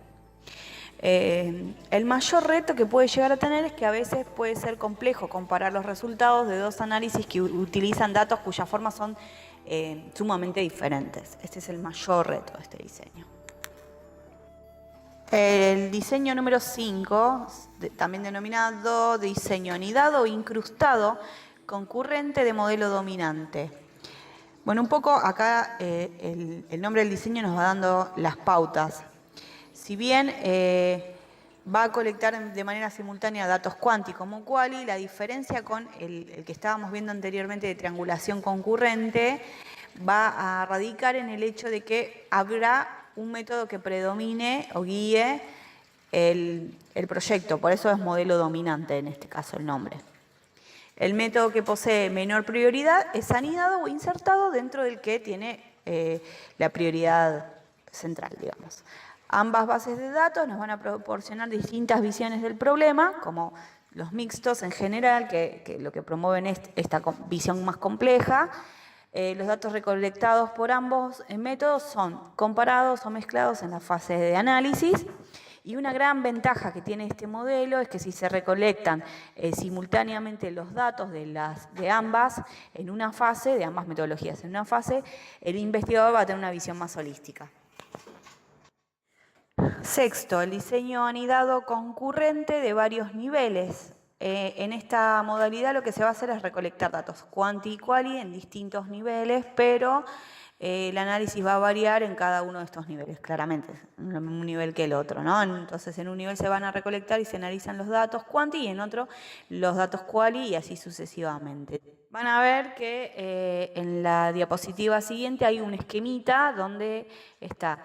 El mayor reto que puede llegar a tener es que a veces puede ser complejo comparar los resultados de dos análisis que utilizan datos cuyas formas son sumamente diferentes. Este es el mayor reto de este diseño. El diseño número 5, también denominado diseño anidado o incrustado concurrente de modelo dominante. Bueno, un poco acá el nombre del diseño nos va dando las pautas. Si bien va a colectar de manera simultánea datos quanti como quali, la diferencia con el que estábamos viendo anteriormente de triangulación concurrente va a radicar en el hecho de que habrá un método que predomine o guíe el proyecto, por eso es modelo dominante en este caso el nombre. El método que posee menor prioridad es anidado o insertado dentro del que tiene la prioridad central, digamos. Ambas bases de datos nos van a proporcionar distintas visiones del problema, como los mixtos en general, que lo que promueven es esta visión más compleja. Los datos recolectados por ambos métodos son comparados o mezclados en la fase de análisis. Y una gran ventaja que tiene este modelo es que si se recolectan simultáneamente los datos de ambas en una fase, de ambas metodologías en una fase, el investigador va a tener una visión más holística. Sexto, el diseño anidado concurrente de varios niveles. En esta modalidad lo que se va a hacer es recolectar datos quanti y quali en distintos niveles, pero el análisis va a variar en cada uno de estos niveles, claramente, un nivel que el otro, ¿no? Entonces en un nivel se van a recolectar y se analizan los datos quanti y en otro los datos quali y así sucesivamente. Van a ver que en la diapositiva siguiente hay un esquemita donde está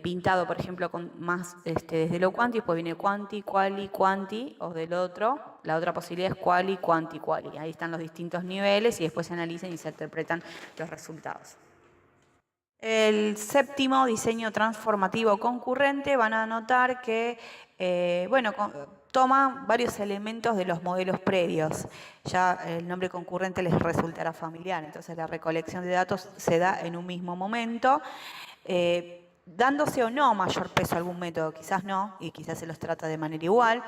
pintado, por ejemplo, con más desde lo quanti, después viene quanti, quali, quanti, o del otro, la otra posibilidad es quali, quanti, quali. Ahí están los distintos niveles y después se analizan y se interpretan los resultados. El séptimo, diseño transformativo concurrente, van a notar que, toma varios elementos de los modelos previos. Ya el nombre concurrente les resultará familiar, entonces la recolección de datos se da en un mismo momento, dándose o no mayor peso a algún método, quizás no, y quizás se los trata de manera igual.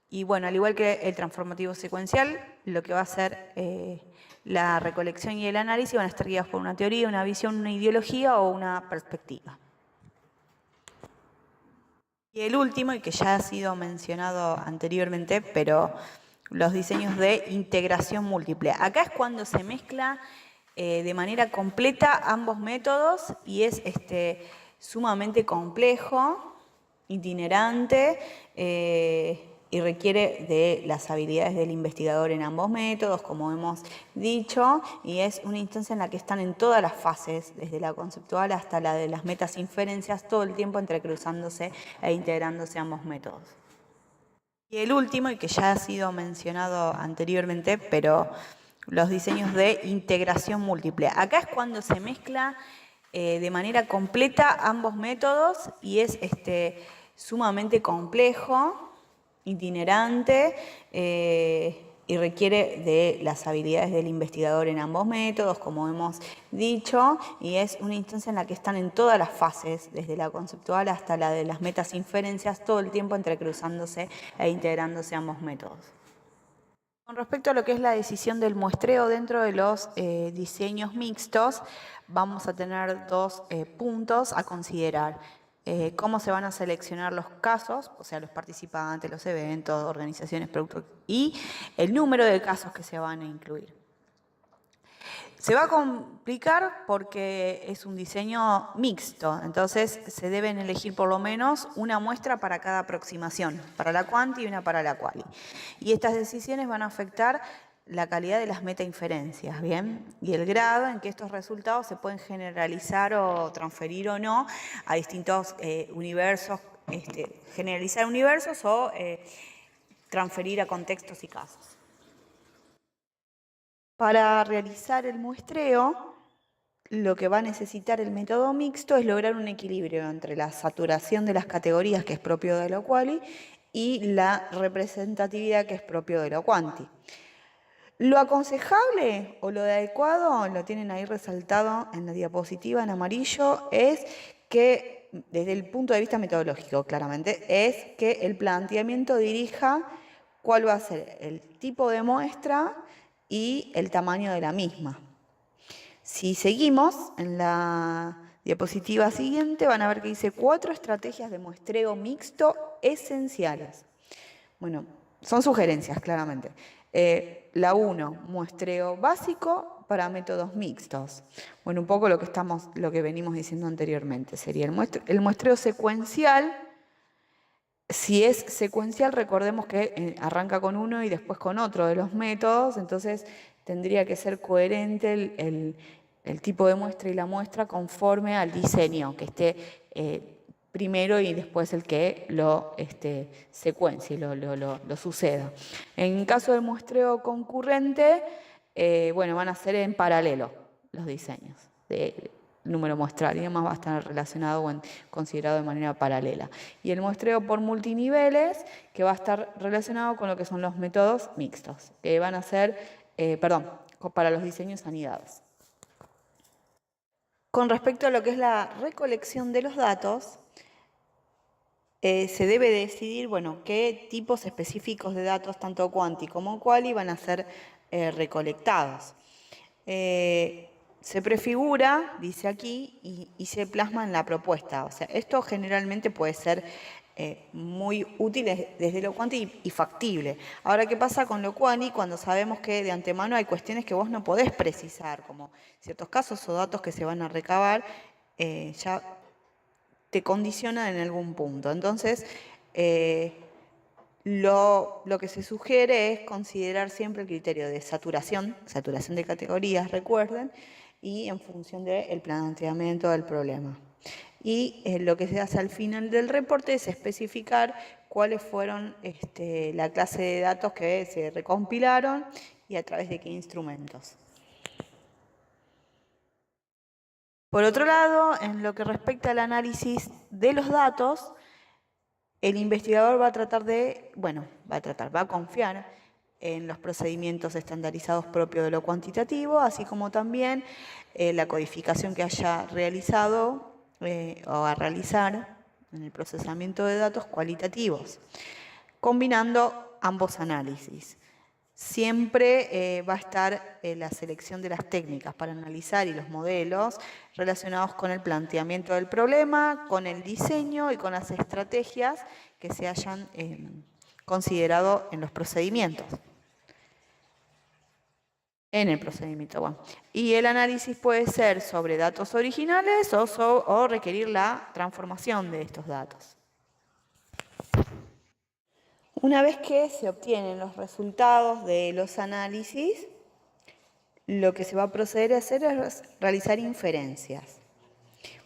Y bueno, al igual que el transformativo secuencial, lo que va a ser la recolección y el análisis van a estar guiados por una teoría, una visión, una ideología o una perspectiva. Y el último, y que ya ha sido mencionado anteriormente, pero los diseños de integración múltiple. Acá es cuando se mezcla de manera completa ambos métodos y es sumamente complejo, itinerante, y requiere de las habilidades del investigador en ambos métodos, como hemos dicho, y es una instancia en la que están en todas las fases, desde la conceptual hasta la de las metas inferencias, todo el tiempo entrecruzándose e integrándose ambos métodos. Y el último, y que ya ha sido mencionado anteriormente, pero los diseños de integración múltiple. Acá es cuando se mezcla de manera completa ambos métodos y es sumamente complejo, itinerante, y requiere de las habilidades del investigador en ambos métodos, como hemos dicho, y es una instancia en la que están en todas las fases, desde la conceptual hasta la de las metas inferencias, todo el tiempo entrecruzándose e integrándose ambos métodos. Con respecto a lo que es la decisión del muestreo dentro de los diseños mixtos, vamos a tener dos puntos a considerar. Cómo se van a seleccionar los casos, o sea, los participantes, los eventos, organizaciones, productos y el número de casos que se van a incluir. Se va a complicar porque es un diseño mixto, entonces se deben elegir por lo menos una muestra para cada aproximación, para la quanti y una para la quali. Y estas decisiones van a afectar la calidad de las metainferencias, ¿bien? Y el grado en que estos resultados se pueden generalizar o transferir o no a distintos universos, generalizar universos o transferir a contextos y casos. Para realizar el muestreo, lo que va a necesitar el método mixto es lograr un equilibrio entre la saturación de las categorías, que es propio de lo quali, y la representatividad, que es propio de lo quanti. Lo aconsejable o lo adecuado, lo tienen ahí resaltado en la diapositiva en amarillo, es que, desde el punto de vista metodológico, claramente, es que el planteamiento dirija cuál va a ser el tipo de muestra y el tamaño de la misma. Si seguimos en la diapositiva siguiente, van a ver que dice 4 estrategias de muestreo mixto esenciales. Bueno, son sugerencias, claramente. La 1, muestreo básico para métodos mixtos. Bueno, un poco lo que venimos diciendo anteriormente. Sería el muestreo secuencial. Si es secuencial, recordemos que arranca con uno y después con otro de los métodos, entonces tendría que ser coherente el tipo de muestra y la muestra conforme al diseño, que esté primero y después el que lo secuencie, lo suceda. En caso del muestreo concurrente, bueno, van a ser en paralelo los diseños. El número muestral y demás va a estar relacionado o considerado de manera paralela. Y el muestreo por multiniveles, que va a estar relacionado con lo que son los métodos mixtos, que van a ser, para los diseños anidados. Con respecto a lo que es la recolección de los datos, se debe decidir, bueno, qué tipos específicos de datos, tanto quanti como quali, van a ser recolectados. Se prefigura, dice aquí, y se plasma en la propuesta. O sea, esto generalmente puede ser muy útil desde lo quanti y factible. Ahora, ¿qué pasa con lo quali cuando sabemos que de antemano hay cuestiones que vos no podés precisar, como ciertos casos o datos que se van a recabar, ya te condicionan en algún punto? Entonces, lo que se sugiere es considerar siempre el criterio de saturación de categorías, recuerden, y en función del planteamiento del problema. Y lo que se hace al final del reporte es especificar cuáles fueron la clase de datos que se recompilaron y a través de qué instrumentos. Por otro lado, en lo que respecta al análisis de los datos, el investigador va a confiar en los procedimientos estandarizados propios de lo cuantitativo, así como también la codificación que haya realizado o a realizar en el procesamiento de datos cualitativos, combinando ambos análisis. Siempre va a estar la selección de las técnicas para analizar y los modelos relacionados con el planteamiento del problema, con el diseño y con las estrategias que se hayan considerado en los procedimientos. En el procedimiento, bueno. Y el análisis puede ser sobre datos originales o requerir la transformación de estos datos. Una vez que se obtienen los resultados de los análisis, lo que se va a proceder a hacer es realizar inferencias.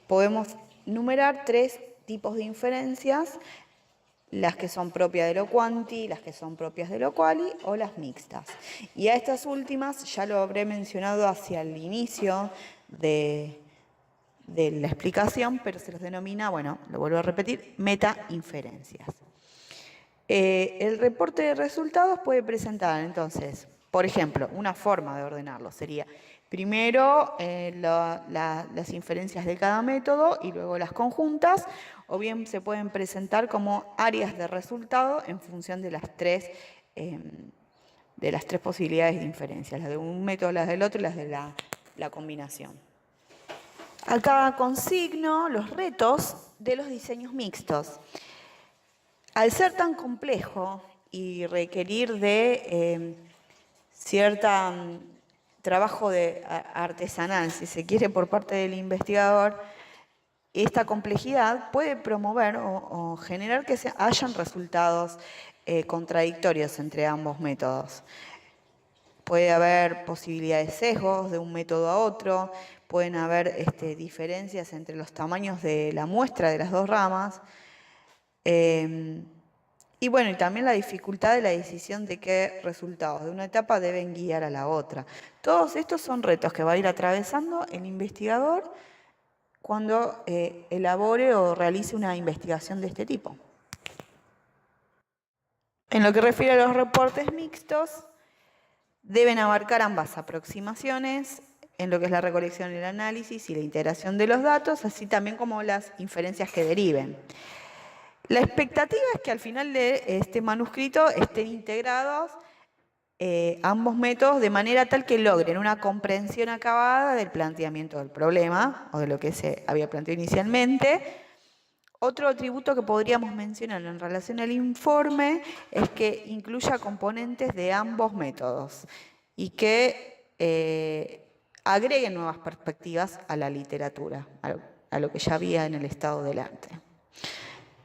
Podemos numerar 3 tipos de inferencias: las que son propias de lo quanti, las que son propias de lo quali o las mixtas. Y a estas últimas ya lo habré mencionado hacia el inicio de la explicación, pero se los denomina, bueno, lo vuelvo a repetir, metainferencias. El reporte de resultados puede presentar, entonces, por ejemplo, una forma de ordenarlo sería primero las inferencias de cada método y luego las conjuntas, o bien se pueden presentar como áreas de resultado en función de las tres posibilidades de inferencia, las de un método, las del otro y las de la combinación. Acá consigno los retos de los diseños mixtos. Al ser tan complejo y requerir de cierto trabajo artesanal, si se quiere, por parte del investigador, esta complejidad puede promover o generar que hayan resultados contradictorios entre ambos métodos. puede haber posibilidades de sesgos de un método a otro, pueden haber diferencias entre los tamaños de la muestra de las dos ramas. Y bueno, y también la dificultad de la decisión de qué resultados de una etapa deben guiar a la otra. Todos estos son retos que va a ir atravesando el investigador cuando elabore o realice una investigación de este tipo. En lo que refiere a los reportes mixtos, deben abarcar ambas aproximaciones, en lo que es la recolección, el análisis y la integración de los datos, así también como las inferencias que deriven. La expectativa es que al final de este manuscrito estén integrados ambos métodos de manera tal que logren una comprensión acabada del planteamiento del problema o de lo que se había planteado inicialmente. Otro atributo que podríamos mencionar en relación al informe es que incluya componentes de ambos métodos y que agreguen nuevas perspectivas a la literatura, a lo que ya había en el estado del arte.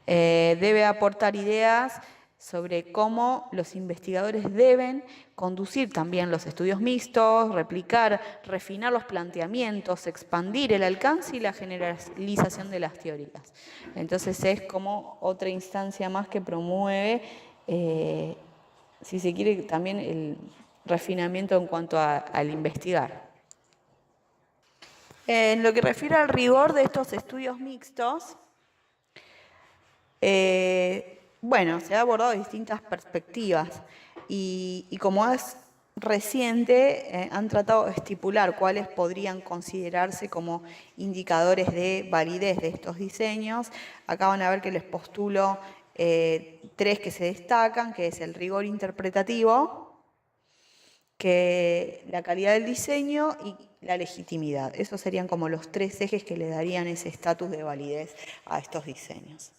Debe aportar ideas sobre cómo los investigadores deben conducir también los estudios mixtos, replicar, refinar los planteamientos, expandir el alcance y la generalización de las teorías. Entonces es como otra instancia más que promueve, si se quiere, también el refinamiento en cuanto al investigar. En lo que refiere al rigor de estos estudios mixtos, bueno, se ha abordado distintas perspectivas y como es reciente, han tratado de estipular cuáles podrían considerarse como indicadores de validez de estos diseños. Acá van a ver que les postulo tres que se destacan, que es el rigor interpretativo, que la calidad del diseño y la legitimidad. Esos serían como los tres ejes que le darían ese estatus de validez a estos diseños.